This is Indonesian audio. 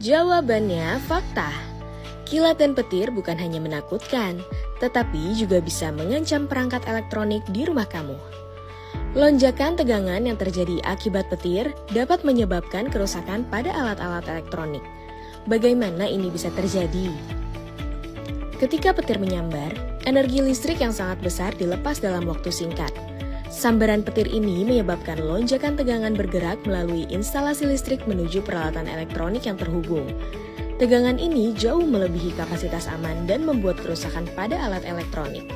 Jawabannya fakta. Kilat dan petir bukan hanya menakutkan, tetapi juga bisa mengancam perangkat elektronik di rumah kamu. Lonjakan tegangan yang terjadi akibat petir dapat menyebabkan kerusakan pada alat-alat elektronik. Bagaimana ini bisa terjadi? Ketika petir menyambar, energi listrik yang sangat besar dilepas dalam waktu singkat. Sambaran petir ini menyebabkan lonjakan tegangan bergerak melalui instalasi listrik menuju peralatan elektronik yang terhubung. Tegangan ini jauh melebihi kapasitas aman dan membuat kerusakan pada alat elektronik.